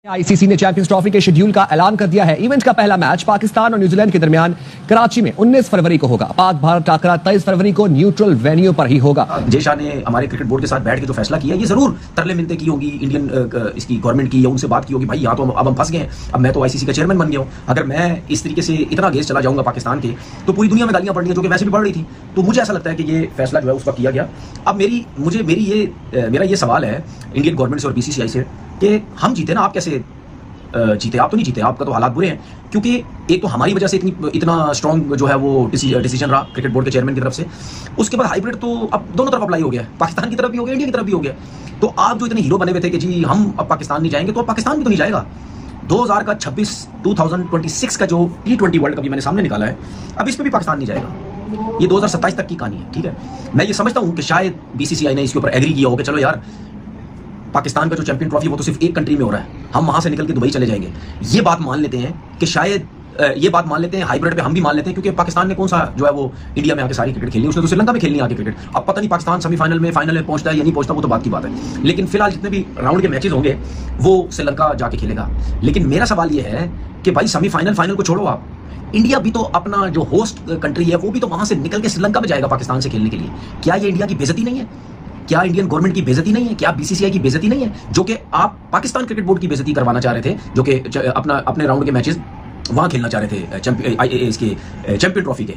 ICC ने champions trophy के schedule का ऐलान कर दिया है। इवेंट का पहला मैच पाकिस्तान और न्यूजीलैंड के दरमियान कराची में 19 फरवरी को होगा। पाक भारत टाकरा 23 फरवरी को न्यूट्रल वेन्यू पर ही होगा। जय शाह ने हमारे क्रिकेट बोर्ड के साथ बैठ के जो फैसला किया, ये जरूर तरले मिलते की होगी इंडियन इसकी गवर्नमेंट की, या उनसे बात की होगी, भाई यहाँ तो अब हम फंस गए हैं, अब मैं तो आईसीसी का चेयरमैन बन गया हूँ, अगर मैं इस तरीके से इतना अगेंस्ट चला जाऊंगा पाकिस्तान के तो पूरी दुनिया में गालियां पड़ रही है, जो कि वैसे भी पड़ रही थी। तो मुझे ऐसा लगता है कि ये फैसला जो है उस वक्त किया गया। अब मेरा ये सवाल है इंडियन गवर्नमेंट से और बीसीसीआई से कि हम जीते ना, आप कैसे जीते? आप तो नहीं जीते, आपका तो हालात बुरे हैं, क्योंकि एक तो हमारी वजह से इतना स्ट्रॉन्ग जो है वो डिसीजन रहा क्रिकेट बोर्ड के चेयरमैन की तरफ से। उसके बाद हाइब्रिड तो अब दोनों तरफ अप्लाई हो गया है, पाकिस्तान की तरफ भी हो गया, इंडिया की तरफ भी हो गया। तो आप जो इतने हीरो बने हुए थे कि जी हम अब पाकिस्तान नहीं जाएंगे, तो अब पाकिस्तान भी तो नहीं जाएगा। 2026 का जो T20 वर्ल्ड कप मैंने सामने निकाला है, अब इस पर भी पाकिस्तान नहीं जाएगा। ये 2027 तक की कहानी है, ठीक है। मैं ये समझता हूँ कि शायद बीसीसीआई ने इसके ऊपर एग्री किया हो कि चलो यार, पाकिस्तान का जो चैंपियन ट्रॉफी वो तो सिर्फ एक कंट्री में हो रहा है, हम वहां से निकल के दुबई चले जाएंगे। ये बात मान लेते हैं कि शायद ये बात मान लेते हैं, हाइब्रिड पे हम भी मान लेते हैं, क्योंकि पाकिस्तान ने कौन सा जो है वो इंडिया में आके सारी क्रिकेट खेली, उसने तो श्रीलंका में खेलनी आके क्रिकेट। अब पता नहीं पाकिस्तान सेमीफाइनल में फाइनल में पहुंचता है या नहीं पहुंचता, वो तो बात की बात है। लेकिन फिलहाल जितने भी राउंड के मैचेस होंगे वो श्रीलंका जाके खेलेगा। लेकिन मेरा सवाल ये है कि भाई सेमीफाइनल फाइनल को छोड़ो, आप इंडिया भी तो अपना जो होस्ट कंट्री है वो भी तो वहां से निकल के श्रीलंका में जाएगा पाकिस्तान से खेलने के लिए। क्या ये इंडिया की बेइज्जती नहीं है? क्या इंडियन गवर्नमेंट की बेइज्जती नहीं है? क्या बीसीसीआई की बेइज्जती नहीं है, जो कि आप पाकिस्तान क्रिकेट बोर्ड की बेइज्जती करवाना चाह रहे थे, जो कि अपने राउंड के मैचेस वहां खेलना चाह रहे थे चैंपियन ट्रॉफी के।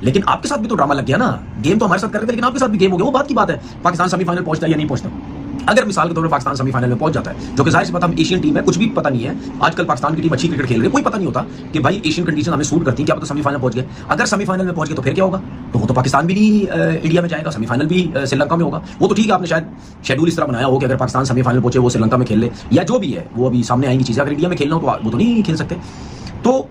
लेकिन आपके साथ भी तो ड्रामा लग गया ना, गेम तो हमारे साथ कर रहे थे लेकिन आपके साथ भी गेम हो गया, वो बात की बात है। पाकिस्तान सेमीफाइनल पहुंचता है या नहीं पहुंचता? अगर मिसाल के तौर पर पाकिस्तान सेमीफाइनल में पहुंच जाता है, जो कि जाहिर सी बात, हम एशियन टीम है, कुछ भी पता नहीं है, आजकल पाकिस्तान की टीम अच्छी क्रिकेट खेल रही है, कोई पता नहीं होता कि भाई एशियन कंडीशन हमें सूट करती है, क्या पता सेमीफाइनल पहुंच गए। अगर सेमीफाइनल में पहुंच गए तो फिर क्या होगा? तो वो तो पाकिस्तान भी नहीं इंडिया में जाएगा, सेमीफाइनल भी श्रीलंका में होगा। वो तो ठीक है, आपने शायद शेड्यूल इस तरह बनाया हो कि अगर पाकिस्तान सेमीफाइनल पहुंचे वो श्रीलंका में खेल ले, या जो भी है वो अभी सामने आएंगी चीजें। अगर इंडिया में खेलना हो तो वो तो नहीं खेल सकते। तो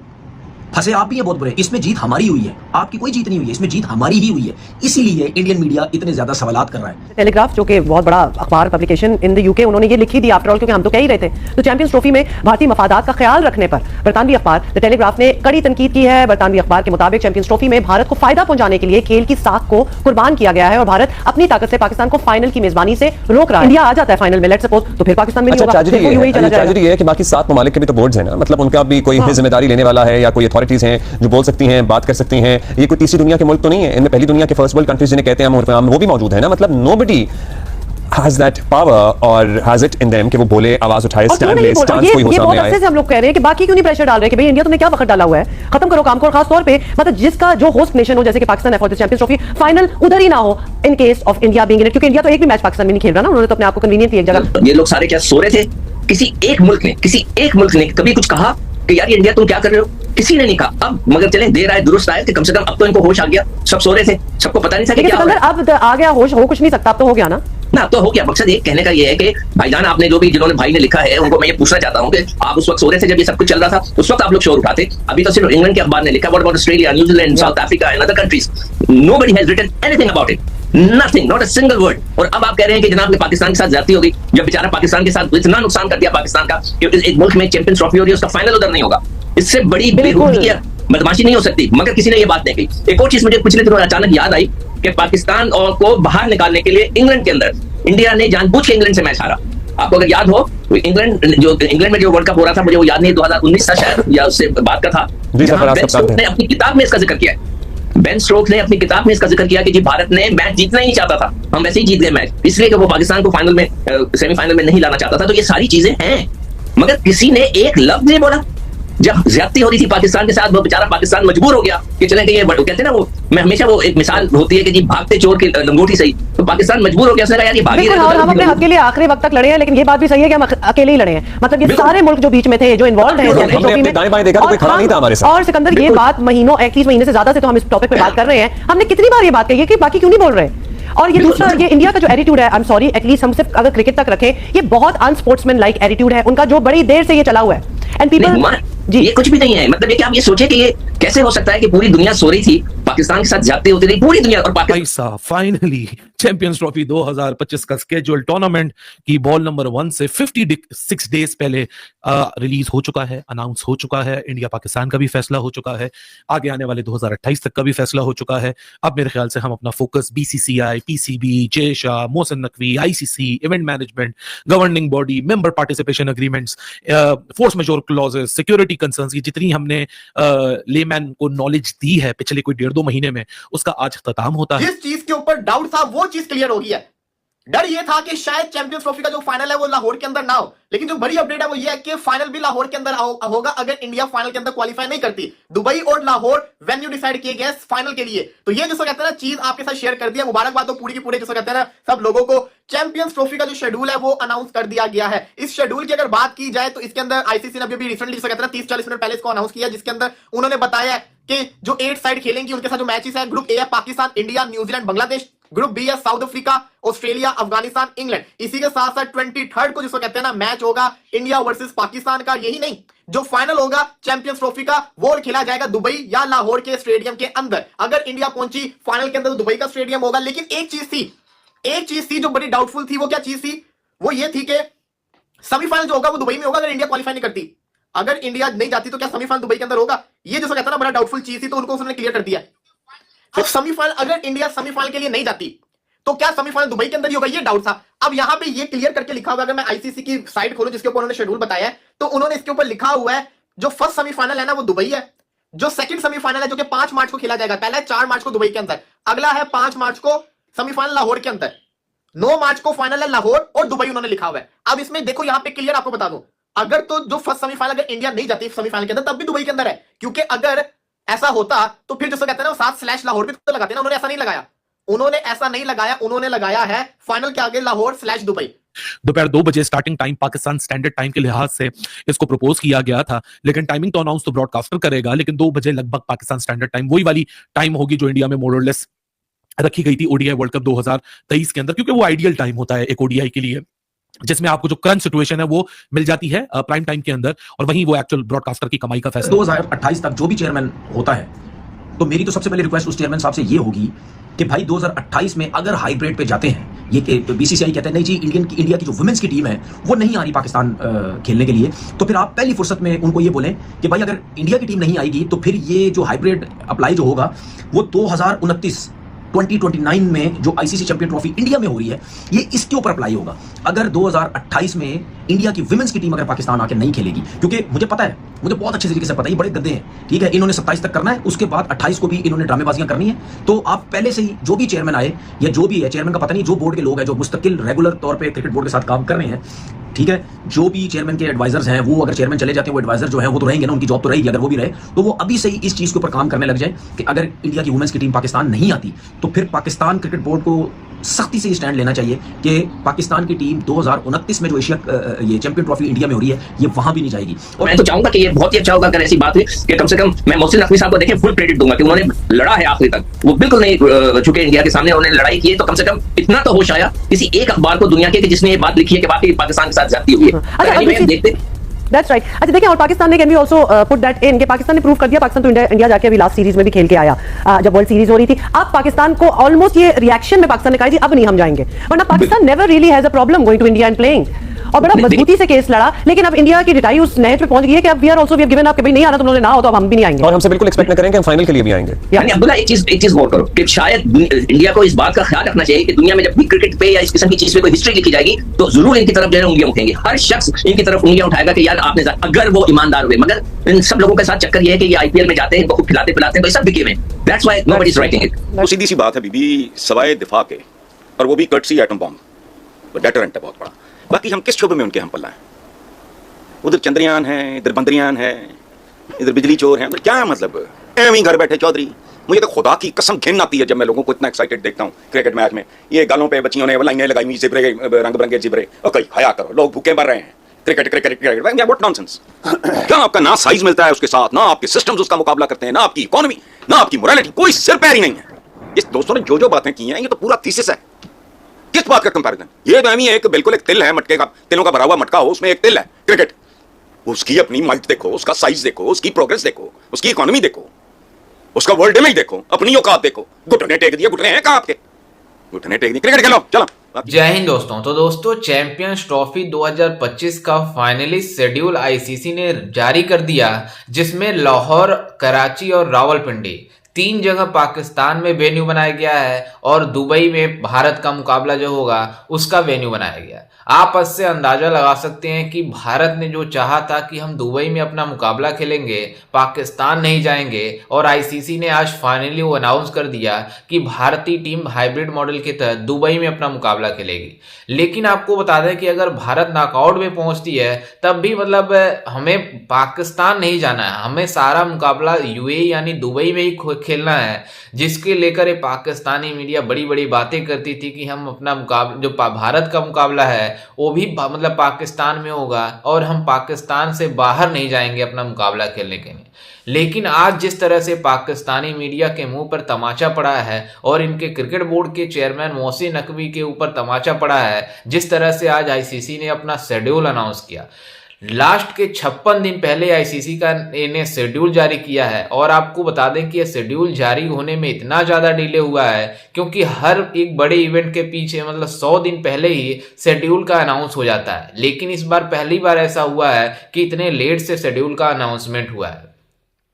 फंसे आप भी हैं बहुत बुरे। इसमें जीत हमारी हुई है, आपकी कोई जीत नहीं हुई है, इसमें जीत हमारी ही हुई है। इसीलिए इंडियन मीडिया इतने ज्यादा सवालात कर रहा है। टेलीग्राफ जो कि बहुत बड़ा अखबार पब्लिकेशन इन द यूके, उन्होंने ये लिखी थी आफ्टर ऑल, क्योंकि हम तो कह ही रहे थे। तो चैंपियंस ट्रॉफी में भारतीय मफादात का ख्याल रखने पर बरतानवी अखबार द टेलीग्राफ ने कड़ी तनकीद की है। बरतानवी अखबार के मुताबिक चैंपियंस ट्रॉफी में भारत को फायदा पहुंचाने के लिए खेल की साख को कुर्बान किया गया है और भारत अपनी ताकत से पाकिस्तान को फाइनल की मेजबानी से रोक रहा है। इंडिया आ जाता है फाइनल में, लेट्स सपोज, तो फिर पाकिस्तान में नहीं होगा। ट्रेजेडी है कि बाकी 7 ममालिक के भी तो बोर्ड्स हैं ना, मतलब उनका भी कोई जिम्मेदारी लेने वाला है या कोई अथॉरिटीज हैं जो बोल सकती हैं, बात कर सकती हैं। ये कोई तीसरी दुनिया के मुल्क तो नहीं है, इनमें पहली दुनिया के फर्स्ट वर्ल्ड कंट्रीज जिन्हें कहते हैं हम, वो भी मौजूद है ना। मतलब nobody has that power or has it in them कि वो बोले, आवाज उठाए, स्टैंड ले, स्टांस कोई हो सामने आए। हम लोग कह रहे हैं कि बाकी क्यों नहीं प्रेशर डाल रहे कि भाई इंडिया तुमने क्या वक्त डाला हुआ है, खत्म करो काम को। और खास तौर पे मतलब जिसका जो होस्ट नेशन हो, जैसे कि पाकिस्तान है for the champions trophy, final उधर ही ना हो in case of India being in it, क्योंकि इंडिया तो एक भी मैच पाकिस्तान में नहीं खेल रहा ना, उन्होंने तो अपने आप को कन्वीनियंटली एक जगह। ये लोग सारे क्या सो रहे थे? किसी एक मुल्क ने कभी कुछ कहा कि यार ये इंडिया तुम क्या कर रहे हो? किसी ने नहीं कहा। अब मगर चलें, देर आए दुरुस्त आए कि कम से कम अब तो इनको होश आ गया। सब सो रहे थे, सबको पता नहीं था कि क्या हो रहा है। अब आ गया होश, हो कुछ नहीं सकता, अब तो हो गया ना। अब तो हो गया। मकसद ये कहने का ये है कि भाईजान, आपने जिन्होंने भाई ने लिखा है उनको मैं ये पूछना चाहता हूँ कि आप उस वक्त सो रहे थे जब ये सब कुछ चल रहा था, उस वक्त आप लोग शोर उठाते। अभी तो सिर्फ इंग्लैंड के अखबार ने लिखा, what about Australia, New Zealand, South Africa and other countries? Nobody has written anything about it, nothing, not a single word. और अब आप कह रहे हैं कि जनाब के पाकिस्तान के साथ ज्यादती होगी, जब बेचारा पाकिस्तान के साथ इतना नुकसान कर दिया पाकिस्तान का कि एक मुल्क में चैंपियंस ट्रॉफी हो रही है, उसका फाइनल उधर नहीं होगा। इससे बड़ी बेवकूफी या बदमाशी नहीं हो सकती। मगर किसी ने ये बात नहीं कही। एक और चीज मुझे पिछले दिनों अचानक याद आई कि पाकिस्तान और को बाहर निकालने के लिए इंग्लैंड के अंदर इंडिया ने जानबूझ के इंग्लैंड से मैच हारा। आपको अगर याद हो, इंग्लैंड में जो वर्ल्ड कप हो रहा था, मुझे वो याद नहीं, 2019 था शायद, या उससे बात का था, बेन स्टोक्स ने अपनी किताब में इसका जिक्र किया है। बेन स्टोक्स ने अपनी किताब में इसका जिक्र किया कि जी भारत ने मैच जीतना ही चाहता था, हम वैसे ही जीत गए मैच, इसलिए कि वो पाकिस्तान को फाइनल में, सेमीफाइनल में नहीं लाना चाहता था। तो ये सारी चीजें हैं, मगर किसी ने एक लफ्ज नहीं बोला। जब ज्यादती हो रही थी पाकिस्तान के साथ, वो बेचारा पाकिस्तान मजबूर हो गया कि चलें कि ये कहते हैं ना, वो मैं हमेशा वो एक मिसाल होती है कि जी भागते चोर की लंगोटी सही, तो पाकिस्तान मजबूर हो गया। उसने कहा यार ये भागी रहे, हम अपने हक के लिए आखिरी वक्त तक लड़े हैं, लेकिन ये बात भी सही है कि हम अकेले ही लड़े हैं। मतलब ये सारे मुल्क जो बीच में थे, जो इन्वॉल्व हैं, और सिकंदर ये बात महीनों, 31 महीने से ज्यादा से तो हम इस टॉपिक पे बात कर रहे हैं। हमने कितनी बार ये बात कही है कि बाकी क्यों नहीं बोल रहे। और ये दूसरा, ये इंडिया का जो एटीट्यूड है, आई एम सॉरी, एटलीस्ट हम सिर्फ अगर क्रिकेट तक रखें, ये बहुत अनस्पोर्ट्समैन लाइक एटीट्यूड है उनका, जो बड़ी देर से ये चला हुआ है। एंड पीपल जी, ये कुछ भी नहीं है। मतलब ये कि आप ये सोचे कि ये कैसे हो सकता है कि पूरी दुनिया सो रही थी, पाकिस्तान के साथ जाते होते रही पूरी दुनिया, और पाकिस्तान ऐसा फाइनली चैंपियंस ट्रॉफी 2025 का स्केड्यूल टूर्नामेंट की बॉल नंबर 1 से 56 डेज पहले रिलीज हो चुका है, अनाउंस हो चुका है। इंडिया पाकिस्तान का भी फैसला हो चुका है, आगे आने वाले 2028 तक का भी फैसला हो चुका है। अब मेरे ख्याल से हम अपना focus BCCI, PCB, Jay Shah, Mohsin Naqvi, ICC, event management, governing body, member participation agreements, force majeure clauses, security concerns की जितनी हमने लेमैन को नॉलेज दी है पिछले कोई 1.5-2 महीने में, उसका आज खत्म होता है। जिस चीज के ऊपर डाउट था वो चीज क्लियर हो गई है। डर ये था कि शायद चैंपियंस ट्रॉफी का जो फाइनल है वो लाहौर के अंदर ना हो, लेकिन जो बड़ी अपडेट है वो ये है कि फाइनल भी लाहौर के अंदर होगा अगर इंडिया फाइनल के अंदर क्वालिफाई नहीं करती। दुबई और लाहौर वेन्यू डिसाइड किए गए फाइनल के लिए। तो ये जिसको कहते हैं ना चीज आपके साथ शेयर कर दिया, मुबारकबाद तो पूरी की पूरी जिसको कहते हैं ना सब लोगों को। चैंपियंस ट्रॉफी का जो शेड्यूल है वो अनाउंस कर दिया गया है। इस शेड्यूल की अगर बात की जाए तो इसके अंदर आईसीसी ने अभी रिसेंटली जिसको कहते हैं 30-40 मिनट पहले इसको अनाउंस किया, जिसके अंदर उन्होंने बताया कि जो 8 साइड खेलेंगी उनके साथ जो मैचेस है, ग्रुप ए है Pakistan, India, New Zealand, Bangladesh, group B है South Africa, Australia, Afghanistan, England. इसी के साथ साथ 23 को जिसको कहते हैं ना मैच होगा इंडिया वर्सेस पाकिस्तान का। यही नहीं, जो फाइनल होगा चैंपियंस ट्रॉफी का वो खेला जाएगा दुबई या लाहौर के स्टेडियम के अंदर। अगर इंडिया पहुंची फाइनल के अंदर तो दुबई का स्टेडियम होगा। लेकिन एक चीज थी जो बड़ी डाउटफुल थी। वो क्या चीज थी? वो ये थी कि सेमीफाइनल जो होगा वो दुबई में होगा अगर इंडिया क्वालिफाई नहीं करती। अगर इंडिया नहीं जाती तो क्या सेमीफाइनल दुबई के अंदर होगा? ये जिसको कहता है ना बड़ा डाउटफुल चीज थी, तो उनको उसने क्लियर कर दिया। तो सेमीफाइनल, अगर इंडिया सेमीफाइनल के लिए नहीं जाती तो क्या सेमीफाइनल दुबई के अंदर ही होगा? ये डाउट था। अब यहां पे ये क्लियर करके लिखा हुआ है, अगर मैं आईसीसी की साइट खोलूं जिसके ऊपर उन्होंने शेड्यूल बताया है, तो उन्होंने इसके ऊपर लिखा हुआ है जो फर्स्ट सेमीफाइनल है ना वो दुबई है, जो सेकंड सेमीफाइनल है जो कि 5 मार्च को खेला जाएगा, पहला है 4 मार्च को दुबई के अंदर, अगला है 5 मार्च को सेमीफाइनल लाहौर के अंदर, 9 मार्च को फाइनल है लाहौर और दुबई उन्होंने लिखा हुआ है। अब इसमें देखो यहां पे क्लियर आपको बता दूं, अगर तो जो फर्स्ट सेमीफाइनल अगर इंडिया नहीं जाती सेमीफाइनल के अंदर तब भी दुबई के अंदर है, क्योंकि अगर ऐसा होता तो फिर जिसको कहते हैं ना 7 लाहौर भी तो लगाते हैं ना। उन्होंने ऐसा नहीं लगाया, उन्होंने लगाया है फाइनल के आगे लाहौर/दुबई। दोपहर 2 बजे starting time Pakistan standard time के लिहाज से इसको प्रपोज किया गया था, लेकिन टाइमिंग तो अनाउंस तो ब्रॉडकास्टर करेगा, लेकिन 2 बजे लगभग पाकिस्तान स्टैंडर्ड टाइम वही वाली टाइम होगी जो इंडिया में मोर और लेस रखी गई थी ओडीआई वर्ल्ड कप 2023 के अंदर, क्योंकि वो आइडियल टाइम होता है एक ओडीआई के लिए जिसमें आपको जो करंट सिचुएशन है वो मिल जाती है प्राइम टाइम के अंदर, और वहीं वो एक्चुअल ब्रॉडकास्टर की कमाई का फैसला। 2028 तक जो भी चेयरमैन होता है, तो मेरी तो सबसे पहले रिक्वेस्ट उस चेयरमैन साहब से ये होगी कि भाई 2028 में अगर हाइब्रिड पे जाते हैं, ये बीसीसीआई कहते हैं नहीं जी इंडिया की जो वुमेन्स की टीम है वो नहीं आ रही पाकिस्तान खेलने के लिए, तो फिर आप पहली फुर्सत में उनको ये बोलें कि भाई अगर इंडिया की टीम नहीं आएगी तो फिर ये जो हाइब्रिड अप्लाई जो होगा वो 2029 में जो आईसीसी चैंपियन ट्रॉफी इंडिया में हो रही है ये इसके ऊपर अप्लाई होगा। अगर 2028 में इंडिया की विमेंस की टीम अगर पाकिस्तान आके नहीं खेलेगी, क्योंकि मुझे पता है, मुझे बहुत अच्छे तरीके से पता है ये बड़े गद्दे हैं, ठीक है, इन्होंने 27 तक करना है, उसके बाद 28 को भी इन्होंने ड्रामेबाजियां करनी है। तो आप पहले से ही जो भी चेयरमैन आए या जो भी है, चेयरमैन का पता नहीं, जो बोर्ड के लोग हैं जो मुस्तकिल रेगुलर तौर पर क्रिकेट बोर्ड के साथ काम कर रहे हैं, ठीक है, जो भी चेयरमैन के एडवाइजर्स हैं वो अगर चेयरमैन चले जाते हैं वो एडवाइजर जो है वो तो रहेंगे ना, उनकी जॉब तो रहेगी, अगर वो भी रहे तो वो अभी से ही इस चीज के ऊपर काम करने लग जाए कि अगर इंडिया की वुमेन्स की टीम पाकिस्तान नहीं आती तो फिर पाकिस्तान क्रिकेट बोर्ड को सख्ती से स्टैंड लेना चाहिए कि पाकिस्तान की टीम 2029 में जो एशिया ये चैंपियन ट्रॉफी इंडिया में हो रही है ये वहां भी नहीं जाएगी। और मैं तो चाहूंगा कि ये बहुत ही अच्छा होगा अगर ऐसी बात हुई कि कम से कम मैं मोहसिन नकवी साहब को देखें फुल क्रेडिट दूंगा कि उन्होंने लड़ा है आखिरी तक, वो बिल्कुल नहीं झुके इंडिया के सामने, उन्होंने लड़ाई की है। तो कम से कम इतना तो होश आया किसी एक अखबार को दुनिया के कि जिसने ये बात लिखी है कि वाकई पाकिस्तान के साथ जाती हुई है। देखते That's right. अच्छा देखिए, और पाकिस्तान ने can be also put that in कि पाकिस्तान ने प्रूव कर दिया, पाकिस्तान तो इंडिया जाके अभी लास्ट सीरीज में भी खेल के आया जब वर्ल्ड सीरीज हो रही थी। अब पाकिस्तान को ऑलमोस्ट ये रिएक्शन में पाकिस्तान ने कहा जी अब नहीं हम जाएंगे, वरना Pakistan never really has a problem going to India and playing, और बड़ा मजबूती से केस लड़ा। लेकिन अब इंडिया की रिटाई उस नहज पे पहुंच गई है कि अब वी हैव गिवन अप कि भाई नहीं आना, तुम लोगों ने ना हो तो अब हम भी नहीं आएंगे, और हमसे बिल्कुल एक्सपेक्ट न करें कि हम फाइनल के लिए भी आएंगे। यानी अब्दुल्ला एक चीज गौर करो कि शायद इंडिया को इस बात का ख्याल रखना चाहिए कि दुनिया में जब भी क्रिकेट पे या इस किस्म की चीज पे कोई हिस्ट्री लिखी जाएगी तो जरूर इनकी तरफ जो है उंगलियां उठेंगे, हर शख्स इनकी तरफ उंगलियां उठाएगा कि यार आपने, अगर वो ईमानदार हुए। मगर इन सब लोगों के साथ चक्कर ये है कि ये आईपीएल में जाते हैं, इनको खूब खिलाते पिलाते हैं, तो सब बिके हुए। That's why nobody is writing it. तो सीधी सी बात है बीबी, सवाए दिफा के, और वो भी कर्टसी एटम बॉम्ब डेटरेंट है बहुत बड़ा। बाकी हम किस शोबे में उनके हम पल्ला है? उधर चंद्रयान है, इधर बंदरयान है, इधर बिजली चोर है, क्या है मतलब? एवं घर बैठे चौधरी। मुझे तो खुदा की कसम घिन आती है जब मैं लोगों को इतना एक्साइटेड देखता हूँ क्रिकेट मैच में। ये गालों पे बच्चियों ने लाइनें लगाई हुई, जिब्रे रंग बिरंगे जिब्रे, और कहीं हया करो, लोग भूखे मर रहे हैं। Cricket cricket cricket, what nonsense. क्या आपका ना साइज मिलता है उसके साथ, ना आपके सिस्टम्स उसका मुकाबला करते हैं, ना आपकी इकोनॉमी, ना आपकी मोरालिटी, कोई सिर पैर ही नहीं है। इस दोस्तों ने जो बातें की हैं ये तो पूरा थीसिस है। किस बात का कंपैरिजन? ये तो है एक बिल्कुल एक तिल है, मटके का, तिलों का भरा हुआ मटका हो, उसमें एक तिल है क्रिकेट। उसकी अपनी माइट देखो, उसका साइज देखो, उसकी प्रोग्रेस देखो, उसकी इकोनॉमी देखो, उसका वर्ल्ड इमेज देखो, अपनी औकात देखो। घुटने टेक दिए, घुटने हैं कहां आपके? घुटने टेक दिए, क्रिकेट खेलो चलो। जय हिंद दोस्तों। तो दोस्तों, चैंपियंस ट्रॉफी 2025 का फाइनली शेड्यूल आईसीसी ने जारी कर दिया, जिसमें लाहौर, कराची और रावलपिंडी 3 जगह पाकिस्तान में वेन्यू बनाया गया है और दुबई में भारत का मुकाबला जो होगा उसका वेन्यू बनाया गया है। आप इससे अंदाजा लगा सकते हैं कि भारत ने जो चाहा था कि हम दुबई में अपना मुकाबला खेलेंगे, पाकिस्तान नहीं जाएंगे, और आईसीसी ने आज फाइनली वो अनाउंस कर दिया कि भारतीय टीम हाइब्रिड मॉडल के तहत दुबई में अपना मुकाबला खेलेगी। लेकिन आपको बता दें कि अगर भारत नॉकआउट में पहुंचती है तब भी मतलब हमें पाकिस्तान नहीं जाना है, हमें सारा मुकाबला यूएई यानी दुबई में ही खेलना है, जिसके लेकर ये पाकिस्तानी मीडिया बड़ी बड़ी बातें करती थी कि हम अपना मुकाबला जो भारत का मुकाबला है वो भी मतलब पाकिस्तान में होगा और हम पाकिस्तान से बाहर नहीं जाएंगे अपना मुकाबला खेलने के लिए। लेकिन आज जिस तरह से पाकिस्तानी मीडिया के मुंह पर तमाचा पड़ा है और इनके क्रिकेट बोर्ड के चेयरमैन मोहसिन नकवी के ऊपर तमाचा पड़ा है, जिस तरह से आज आईसीसी ने अपना शेड्यूल अनाउंस किया, लास्ट के 56 दिन पहले आईसीसी का इन्हें शेड्यूल जारी किया है। और आपको बता दें कि यह शेड्यूल जारी होने में इतना ज्यादा डिले हुआ है क्योंकि हर एक बड़े इवेंट के पीछे मतलब 100 दिन पहले ही शेड्यूल का अनाउंस हो जाता है। लेकिन इस बार पहली बार ऐसा हुआ है कि इतने लेट से शेड्यूल का अनाउंसमेंट हुआ है।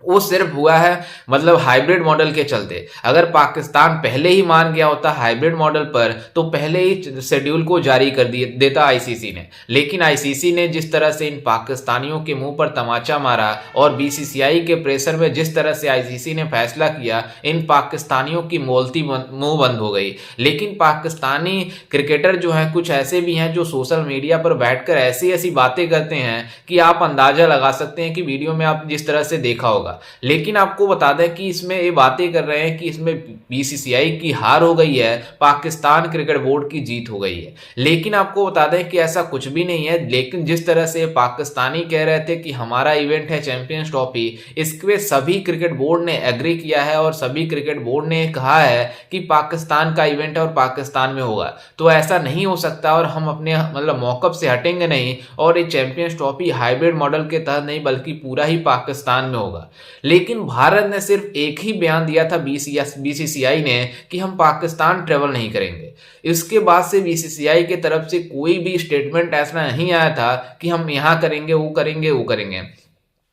वो सिर्फ हुआ है मतलब हाइब्रिड मॉडल के चलते। अगर पाकिस्तान पहले ही मान गया होता हाइब्रिड मॉडल पर तो पहले ही शेड्यूल को जारी कर देता आईसीसी ने। लेकिन आईसीसी ने जिस तरह से इन पाकिस्तानियों के मुंह पर तमाचा मारा और बीसीसीआई के प्रेशर में जिस तरह से आईसीसी ने फैसला किया, इन पाकिस्तानियों की मोलती मुंह बंद हो गई। लेकिन पाकिस्तानी क्रिकेटर जो हैं कुछ ऐसे भी हैं जो सोशल मीडिया पर बैठकर ऐसी ऐसी बातें करते हैं कि आप अंदाजा लगा सकते हैं कि वीडियो में आप जिस तरह से देखा होगा। लेकिन आपको बता दें कि इसमें ये बातें कर रहे हैं कि इसमें बीसीसीआई की हार हो गई है, पाकिस्तान क्रिकेट बोर्ड की जीत हो गई है। लेकिन आपको बता दें कि ऐसा कुछ भी नहीं है। लेकिन जिस तरह से पाकिस्तानी कह रहे थे कि हमारा इवेंट है चैंपियंस ट्रॉफी, इसके सभी क्रिकेट बोर्ड ने एग्री किया है और सभी क्रिकेट बोर्ड ने कहा है कि पाकिस्तान का इवेंट है और पाकिस्तान में होगा। तो ऐसा नहीं हो सकता और हम अपने मतलब मौकफ से हटेंगे नहीं और ये चैंपियंस ट्रॉफी हाइब्रिड मॉडल के तहत नहीं बल्कि पूरा ही पाकिस्तान में होगा। लेकिन भारत ने सिर्फ एक ही बयान दिया था बीसीसीआई ने कि हम पाकिस्तान ट्रेवल नहीं करेंगे। इसके बाद से बीसीसीआई की तरफ से कोई भी स्टेटमेंट ऐसा नहीं आया था कि हम यहाँ करेंगे वो करेंगे वो करेंगे।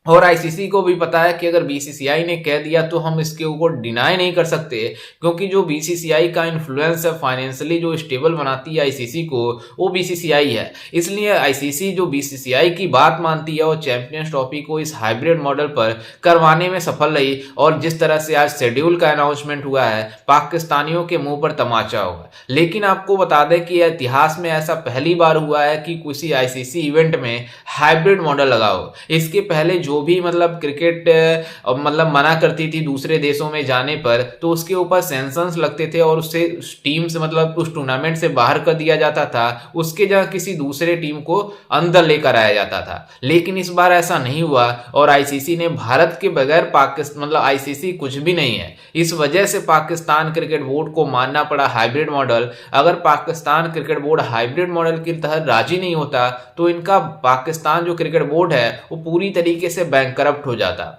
और आईसीसी को भी पता है कि अगर बीसीसीआई ने कह दिया तो हम इसके ऊपर डिनाई नहीं कर सकते, क्योंकि जो बीसीसीआई का इन्फ्लुएंस है फाइनेंशियली जो स्टेबल बनाती है आईसीसी को, वो बीसीसीआई है। इसलिए आईसीसी जो बीसीसीआई की बात मानती है और चैंपियंस ट्रॉफी को इस हाइब्रिड मॉडल पर करवाने में सफल रही। और जिस तरह से आज शेड्यूल का अनाउंसमेंट हुआ है, पाकिस्तानियों के मुंह पर तमाचा होगा। लेकिन आपको बता दें कि इतिहास में ऐसा पहली बार हुआ है कि किसी आईसीसी इवेंट में हाइब्रिड मॉडल लगा हो। इसके पहले जो भी मतलब क्रिकेट मतलब मना करती थी दूसरे देशों में जाने पर, तो उसके ऊपर सैंक्शंस लगते थे और उससे टीम से मतलब उस टूर्नामेंट से बाहर कर दिया जाता था, उसके जगह किसी दूसरे टीम को अंदर लेकर आया जाता था। लेकिन इस बार ऐसा नहीं हुआ और आईसीसी ने भारत के बगैर पाकिस्तान मतलब आईसीसी कुछ भी नहीं है। इस वजह से पाकिस्तान क्रिकेट बोर्ड को मानना पड़ा हाइब्रिड मॉडल। अगर Pakistan cricket board hybrid model के तहत राजी नहीं होता तो इनका पाकिस्तान जो क्रिकेट बोर्ड है वो पूरी तरीके से बैंकरप्ट हो जाता।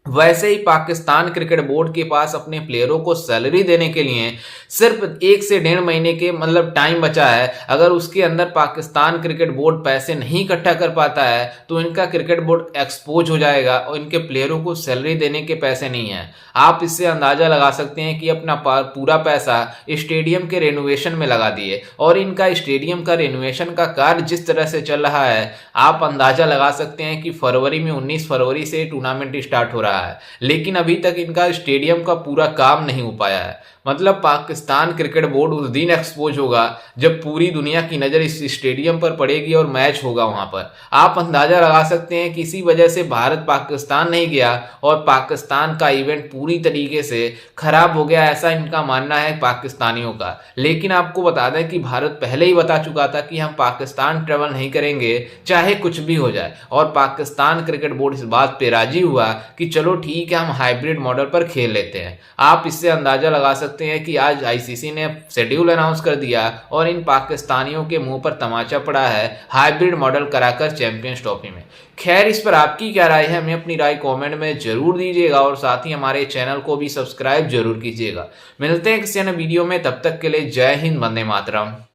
वैसे ही पाकिस्तान क्रिकेट बोर्ड के पास अपने प्लेयरों को सैलरी देने के लिए सिर्फ 1 से 1.5 महीने के मतलब टाइम बचा है। अगर उसके अंदर पाकिस्तान क्रिकेट बोर्ड पैसे नहीं इकट्ठा कर पाता है तो इनका क्रिकेट बोर्ड एक्सपोज हो जाएगा और इनके प्लेयरों को सैलरी देने के पैसे नहीं है। आप इससे अंदाजा लगा सकते हैं कि अपना पूरा पैसा स्टेडियम के रेनोवेशन में लगा दिए और इनका स्टेडियम का रेनोवेशन का कार्य जिस तरह से चल रहा है, आप अंदाजा लगा सकते हैं कि फरवरी में 19 फरवरी से टूर्नामेंट स्टार्ट हो रहा है, लेकिन अभी तक इनका स्टेडियम का पूरा काम नहीं हो पाया है। मतलब पाकिस्तान क्रिकेट बोर्ड उस दिन एक्सपोज होगा जब पूरी दुनिया की नजर इस स्टेडियम पर पड़ेगी और मैच होगा वहां पर। आप अंदाजा लगा सकते हैं कि इसी वजह से भारत पाकिस्तान नहीं गया और पाकिस्तान का इवेंट पूरी तरीके से खराब हो गया, ऐसा इनका मानना है पाकिस्तानियों का। लेकिन आपको बता दें कि भारत पहले ही बता चुका था कि हम पाकिस्तान ट्रेवल नहीं करेंगे चाहे कुछ भी हो जाए, और पाकिस्तान क्रिकेट बोर्ड इस बात पे राजी हुआ कि चलो चलो ठीक है हम हाइब्रिड मॉडल पर खेल लेते हैं। आप इससे अंदाजा लगा सकते हैं कि आज आईसीसी ने शेड्यूल अनाउंस कर दिया और इन पाकिस्तानियों के मुंह पर तमाचा पड़ा है हाइब्रिड मॉडल कराकर चैंपियंस ट्रॉफी में। खैर, इस पर आपकी क्या राय है, हमें अपनी राय कमेंट में जरूर दीजिएगा और साथ ही हमारे चैनल को भी सब्सक्राइब जरूर कीजिएगा। मिलते हैं किसी अन्य वीडियो में, तब तक के लिए जय हिंद, वंदे मातरम।